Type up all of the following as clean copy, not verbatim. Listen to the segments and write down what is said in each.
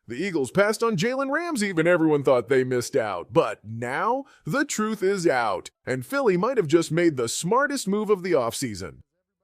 The Eagles passed on Jalen Ramsey when everyone thought they missed out. But now, the truth is out, and Philly might have just made the smartest move of the offseason.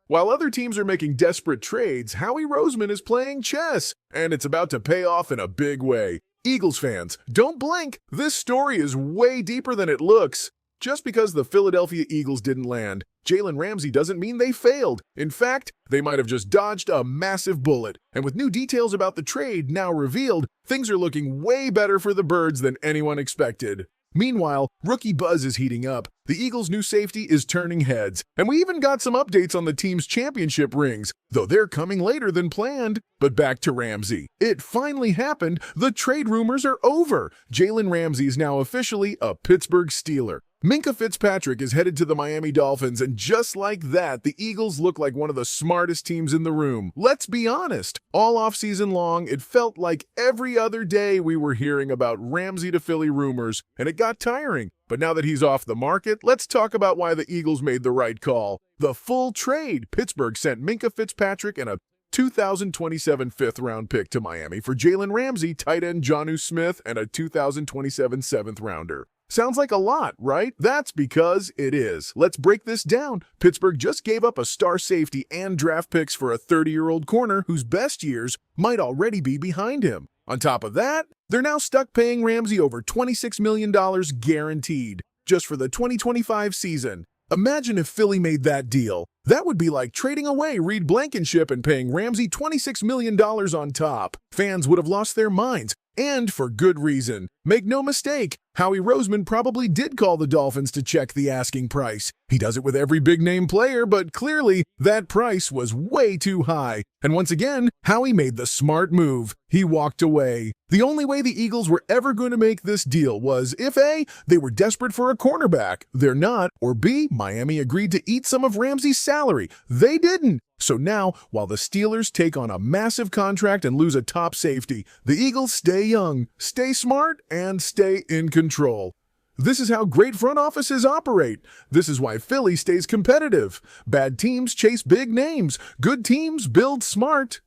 While other teams are making desperate trades, Howie Roseman is playing chess, and it's about to pay off in a big way. Eagles fans, don't blink. This story is way deeper than it looks. Just because the Philadelphia Eagles didn't land, Jalen Ramsey doesn't mean they failed. In fact, they might have just dodged a massive bullet. And with new details about the trade now revealed, things are looking way better for the Birds than anyone expected. Meanwhile, rookie buzz is heating up. The Eagles' new safety is turning heads, and we even got some updates on the team's championship rings, though they're coming later than planned. But back to Ramsey. It finally happened. The trade rumors are over. Jalen Ramsey is now officially a Pittsburgh Steeler. Minkah Fitzpatrick is headed to the Miami Dolphins, and just like that, the Eagles look like one of the smartest teams in the room. Let's be honest, all offseason long, it felt like every other day we were hearing about Ramsey to Philly rumors, and it got tiring. But now that he's off the market, let's talk about why the Eagles made the right call. The full trade. Pittsburgh sent Minkah Fitzpatrick and a 2027 fifth-round pick to Miami for Jalen Ramsey, tight end Jonnu Smith, and a 2027 seventh-rounder. Sounds like a lot, right? That's because it is. Let's break this down. Pittsburgh just gave up a star safety and draft picks for a 30-year-old corner whose best years might already be behind him. On top of that, they're now stuck paying Ramsey over $26 million guaranteed just for the 2025 season. Imagine if Philly made that deal. That would be like trading away Reed Blankenship and paying Ramsey $26 million on top. Fans would have lost their minds, and for good reason. Make no mistake, Howie Roseman probably did call the Dolphins to check the asking price. He does it with every big-name player, but clearly that price was way too high. And once again, Howie made the smart move. He walked away. The only way the Eagles were ever going to make this deal was if A, they were desperate for a cornerback. They're not. Or B, Miami agreed to eat some of Ramsey's salary. They didn't. So now, while the Steelers take on a massive contract and lose a top safety, the Eagles stay young, stay smart, and stay in control. This is how great front offices operate. This is why Philly stays competitive. Bad teams chase big names. Good teams build smart.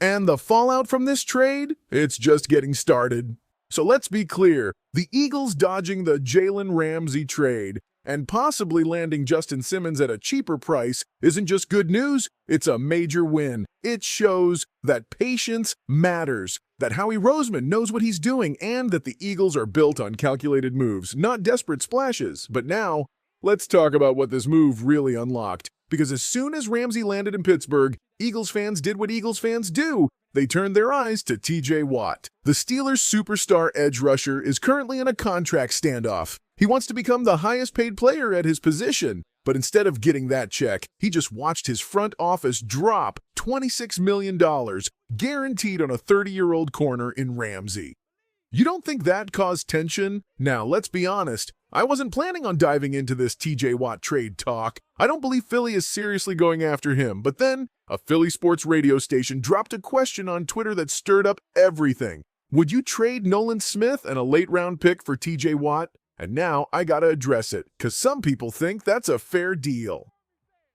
And the fallout from this trade? It's just getting started. So let's be clear. The Eagles dodging the Jalen Ramsey trade and possibly landing Justin Simmons at a cheaper price isn't just good news, it's a major win. It shows that patience matters, that Howie Roseman knows what he's doing, and that the Eagles are built on calculated moves, not desperate splashes. But now, let's talk about what this move really unlocked. Because as soon as Ramsey landed in Pittsburgh, Eagles fans did what Eagles fans do. They turned their eyes to TJ Watt. The Steelers' superstar edge rusher is currently in a contract standoff. He wants to become the highest paid player at his position. But instead of getting that check, he just watched his front office drop $26 million, guaranteed on a 30-year-old corner in Ramsey. You don't think that caused tension? Now, let's be honest. I wasn't planning on diving into this TJ Watt trade talk. I don't believe Philly is seriously going after him. But then, a Philly sports radio station dropped a question on Twitter that stirred up everything. Would you trade Nolan Smith and a late-round pick for TJ Watt? And now I gotta address it, because some people think that's a fair deal.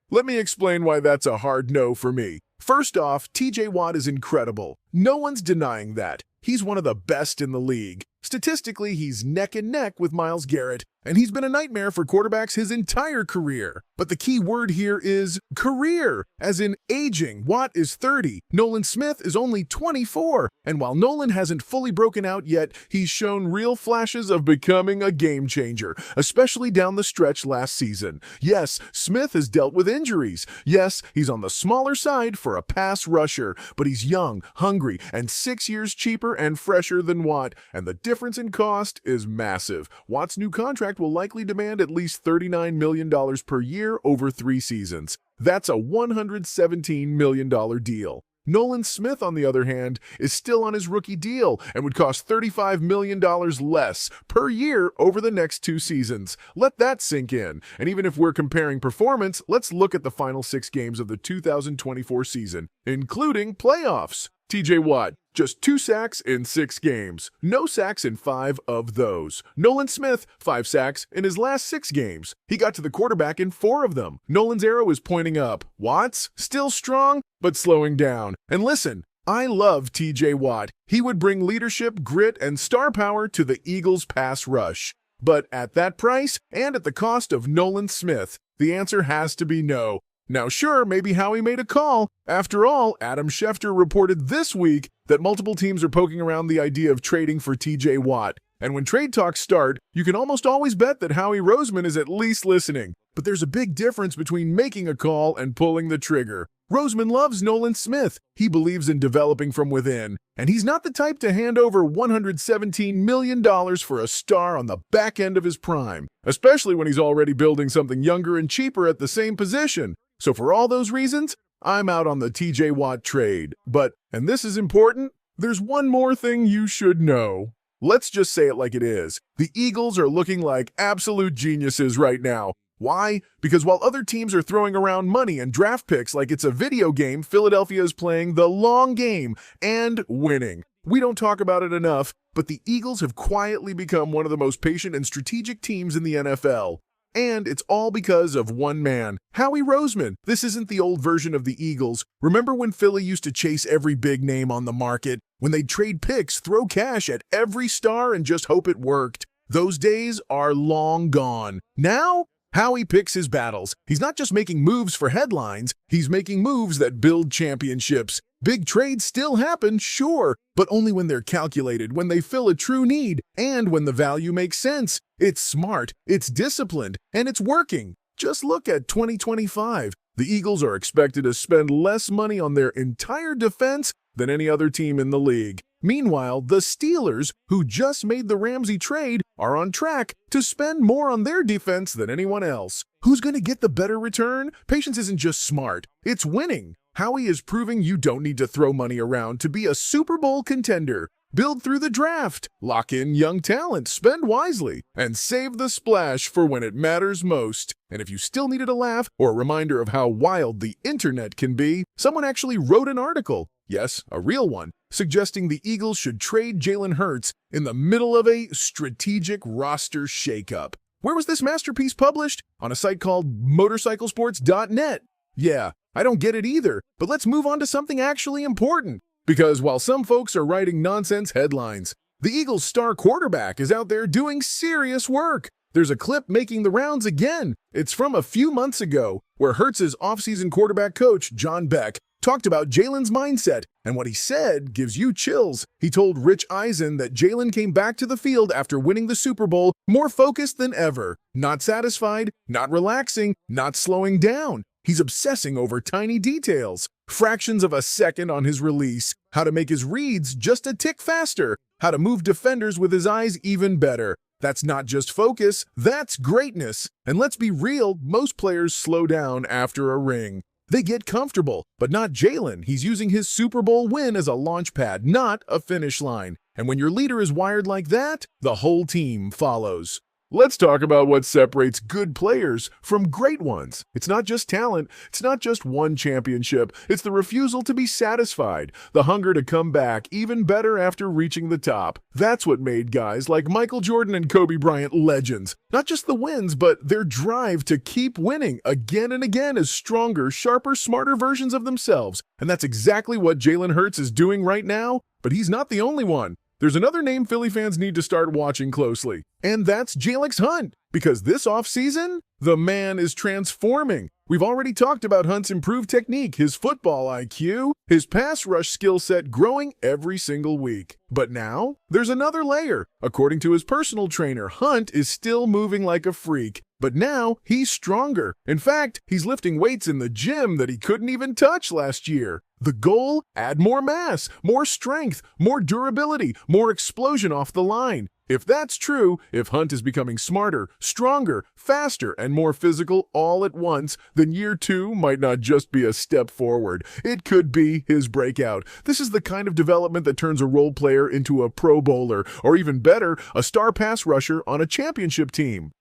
Let me explain why that's a hard no for me. First off, TJ Watt is incredible. No one's denying that. He's one of the best in the league. Statistically, he's neck and neck with Myles Garrett, and he's been a nightmare for quarterbacks his entire career. But the key word here is career, as in aging. Watt is 30, Nolan Smith is only 24, and while Nolan hasn't fully broken out yet, he's shown real flashes of becoming a game changer, especially down the stretch last season. Yes, Smith has dealt with injuries. Yes, he's on the smaller side for a pass rusher, but he's young, hungry, and 6 years cheaper and fresher than Watt, and the difference in cost is massive. Watt's new contract will likely demand at least $39 million per year over 3 seasons. That's a $117 million deal. Nolan Smith, on the other hand, is still on his rookie deal and would cost $35 million less per year over the next 2 seasons. Let that sink in. And even if we're comparing performance, let's look at the final 6 games of the 2024 season, including playoffs. TJ Watt, just 2 sacks in 6 games. No sacks in 5 of those. Nolan Smith, 5 sacks in his last 6 games. He got to the quarterback in 4 of them. Nolan's arrow is pointing up. Watt's still strong, but slowing down. And listen, I love TJ Watt. He would bring leadership, grit, and star power to the Eagles' pass rush. But at that price, and at the cost of Nolan Smith, the answer has to be no. Now sure, maybe Howie made a call. After all, Adam Schefter reported this week that multiple teams are poking around the idea of trading for TJ Watt. And when trade talks start, you can almost always bet that Howie Roseman is at least listening. But there's a big difference between making a call and pulling the trigger. Roseman loves Nolan Smith. He believes in developing from within. And he's not the type to hand over $117 million for a star on the back end of his prime, especially when he's already building something younger and cheaper at the same position. So for all those reasons, I'm out on the TJ Watt trade. But, and this is important, there's one more thing you should know. Let's just say it like it is. The Eagles are looking like absolute geniuses right now. Why? Because while other teams are throwing around money and draft picks like it's a video game, Philadelphia is playing the long game and winning. We don't talk about it enough, but the Eagles have quietly become one of the most patient and strategic teams in the NFL. And it's all because of one man, Howie Roseman. This isn't the old version of the Eagles. Remember when Philly used to chase every big name on the market? When they'd trade picks, throw cash at every star and just hope it worked? Those days are long gone. Now, Howie picks his battles. He's not just making moves for headlines, he's making moves that build championships. Big trades still happen, sure, but only when they're calculated, when they fill a true need, and when the value makes sense. It's smart, it's disciplined, and it's working. Just look at 2025. The Eagles are expected to spend less money on their entire defense than any other team in the league. Meanwhile, the Steelers, who just made the Ramsey trade, are on track to spend more on their defense than anyone else. Who's going to get the better return? Patience isn't just smart, it's winning. Howie is proving you don't need to throw money around to be a Super Bowl contender. Build through the draft, lock in young talent, spend wisely, and save the splash for when it matters most. And if you still needed a laugh or a reminder of how wild the internet can be, someone actually wrote an article, yes, a real one, suggesting the Eagles should trade Jalen Hurts in the middle of a strategic roster shakeup. Where was this masterpiece published? On a site called motorcyclesports.net. Yeah, I don't get it either, but let's move on to something actually important. Because while some folks are writing nonsense headlines, the Eagles' star quarterback is out there doing serious work. There's a clip making the rounds again. It's from a few months ago, where Hurts' offseason quarterback coach, John Beck, talked about Jalen's mindset, and what he said gives you chills. He told Rich Eisen that Jalen came back to the field after winning the Super Bowl more focused than ever. Not satisfied, not relaxing, not slowing down. He's obsessing over tiny details, fractions of a second on his release, how to make his reads just a tick faster, how to move defenders with his eyes even better. That's not just focus, that's greatness. And let's be real, most players slow down after a ring. They get comfortable, but not Jalen. He's using his Super Bowl win as a launch pad, not a finish line. And when your leader is wired like that, the whole team follows. Let's talk about what separates good players from great ones. It's not just talent, it's not just one championship, it's the refusal to be satisfied, the hunger to come back even better after reaching the top. That's what made guys like Michael Jordan and Kobe Bryant legends. Not just the wins, but their drive to keep winning again and again as stronger, sharper, smarter versions of themselves. And that's exactly what Jalen Hurts is doing right now, but he's not the only one. There's another name Philly fans need to start watching closely, and that's Jalix Hunt, because this offseason, the man is transforming. We've already talked about Hunt's improved technique, his football IQ, his pass rush skill set growing every single week. But now, there's another layer. According to his personal trainer, Hunt is still moving like a freak, but now he's stronger. In fact, he's lifting weights in the gym that he couldn't even touch last year. The goal? Add more mass, more strength, more durability, more explosion off the line. If that's true, if Hunt is becoming smarter, stronger, faster, and more physical all at once, then year 2 might not just be a step forward. It could be his breakout. This is the kind of development that turns a role player into a Pro Bowler, or even better, a star pass rusher on a championship team.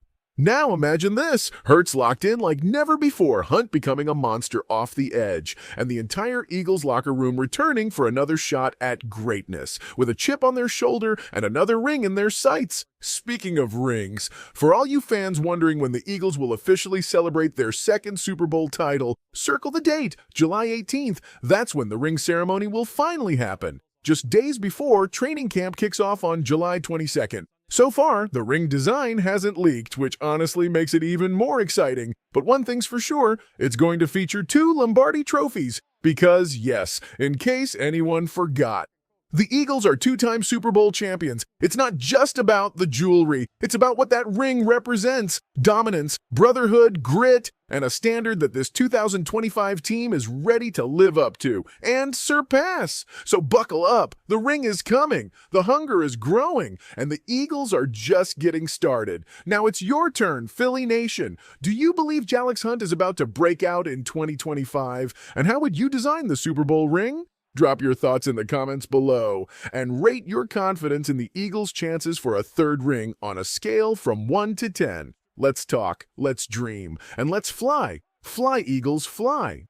Now imagine this, Hurts locked in like never before, Hunt becoming a monster off the edge, and the entire Eagles locker room returning for another shot at greatness, with a chip on their shoulder and another ring in their sights. Speaking of rings, for all you fans wondering when the Eagles will officially celebrate their second Super Bowl title, circle the date, July 18th. That's when the ring ceremony will finally happen, just days before training camp kicks off on July 22nd. So far, the ring design hasn't leaked, which honestly makes it even more exciting. But one thing's for sure, it's going to feature 2 Lombardi trophies. Because, yes, in case anyone forgot, the Eagles are 2-time Super Bowl champions. It's not just about the jewelry. It's about what that ring represents. Dominance, brotherhood, grit, and a standard that this 2025 team is ready to live up to and surpass. So buckle up. The ring is coming. The hunger is growing. And the Eagles are just getting started. Now it's your turn, Philly Nation. Do you believe Jalex Hunt is about to break out in 2025? And how would you design the Super Bowl ring? Drop your thoughts in the comments below and rate your confidence in the Eagles' chances for a third ring on a scale from 1 to 10. Let's talk, let's dream, and let's fly. Fly, Eagles, fly.